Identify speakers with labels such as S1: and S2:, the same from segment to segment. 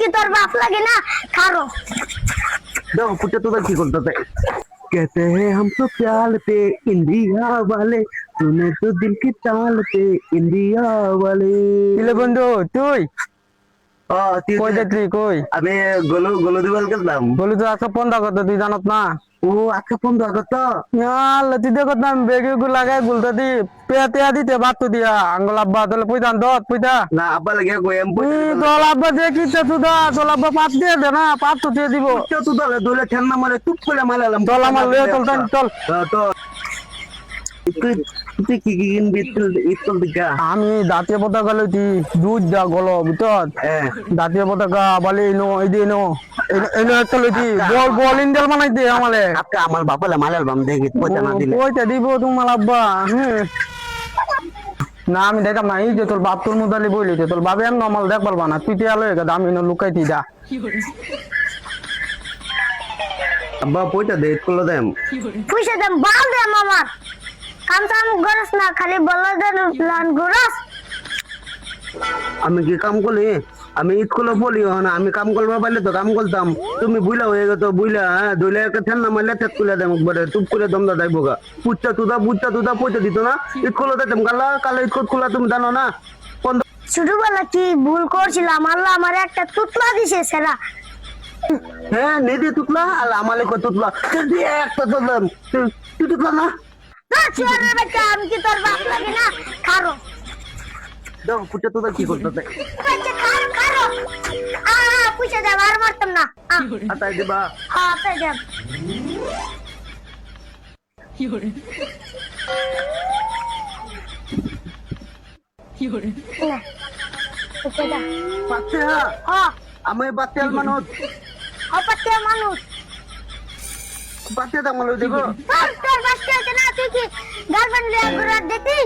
S1: কি তোর বাপ লাগে না খারো
S2: দেখো পুটে তোদের কি করতে कहते हैं हम तो प्यार पे इंडिया वाले तूने तो दिल की चाल पे इंडिया वाले
S3: কিলে বন্ধু তুই কই
S2: আমি
S3: দেখলি কই
S2: গোলু গোলু দিবাল গেলাম
S3: বলি তো আজকে পন্দা কত তুই জানত না
S2: ও আজকে 15 আগস্ট
S3: তুই দেখত না বেগে গু লাগাই গুলটা দি পেয়া দিতে বাত দিয়া আঙ্গুল আব্বা তোলে পুইতান দত পুইতা
S2: না আব্বা লাগে কই এম
S3: তোল আব্বা দেখি তোল আব্বা পাত দিয়ে দে না পাত তো দিয়ে দিব
S2: তো দলে দলে ঠান্ডা মারে চুপ করে মালালাম
S3: চল আমার লয়ে চল
S2: তো তুই কি কিনবি ইতল দিকা
S3: আমি জাতীয় পতাকা লইতি দুধ দা গলো ভিতর জাতীয় পতাকা বলে নো এই দে নো এনো একটা লইতি বল ইন্ডিয়াল বানাই দে আমালে
S2: আপনি আমার বাপালে মালাল বাম দেখি পয়সা না দিলে
S3: পয়সা দিব তোমার আব্বা না আমি দেখাম না এই যে তোর বাপ তোর মুদালি বইলি যে তোর বাবে এমন আমাল দেখ পারবা না তুই আলো আমি না লুকাইতি যা
S2: আব্বা পয়সা দে করলো দেম
S1: পয়সা দেম বাল দেম আমার কাম কাম গরস না খালি বলদের প্ল্যান গরস
S2: আমি কি কাম করলি আমি স্কুলে বলি না আমি কাম করবা পাইলে তো কাম করতাম তুমি বুইলা হয়ে গেছো বুইলা দুইলা একটা ঠান্ডা মারলে ঠেক তুলে দেম একবারে চুপ করে দম দা যাইবো গা পুচ্চা তুদা পয়সা দিত না স্কুলে দিতাম কালা স্কুল খোলা তুমি জানো না
S1: ছোটবেলা কি ভুল করছিলাম আল্লাহ আমার একটা তুতলা দিছে সেরা
S2: হ্যাঁ নেদি তুতলা আর আমালে কো তুতলা একটা তুতলাম তুই তুতলা না
S1: চোরের বাচ্চা আমি কি তোর বাপ লাগে না খারো
S2: দেখো পুচ্চা তোদের কি করতে
S1: বাচ্চা খারো পয়সা দেব আর মারতাম না
S2: আতাই দিবা
S1: তাই দেব না পয়সা দাও
S2: বাচ্চা আমি বাচ্চাল মানুষ
S1: অপত্য মানুষ
S2: বাচ্চা দাম লই দেবো
S1: তোর বাচ্চা আছে না তুই কি গার্লফ্রেন্ড লিয়ে ঘুরে দেখি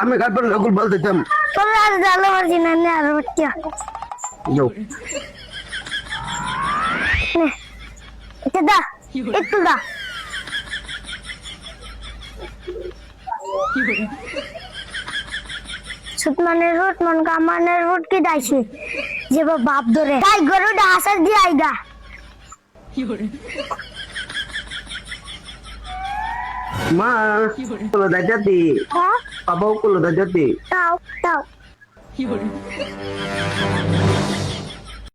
S2: আমি গার্লফ্রেন্ড লগল বল দিতাম
S1: তোর আর জালো মারছি না নে আর বাচ্চা
S2: যাও
S1: নে এটা দা একটু দা সুতমানের রুট মন কামানের রুট কি দাইছে যে বাপ ধরে তাই গরুটা হাসার দিয়ে আইগা
S2: মা কলো দাজাতি
S1: হ্যাঁ
S2: বাবাও কলো দাজাতি
S1: তাও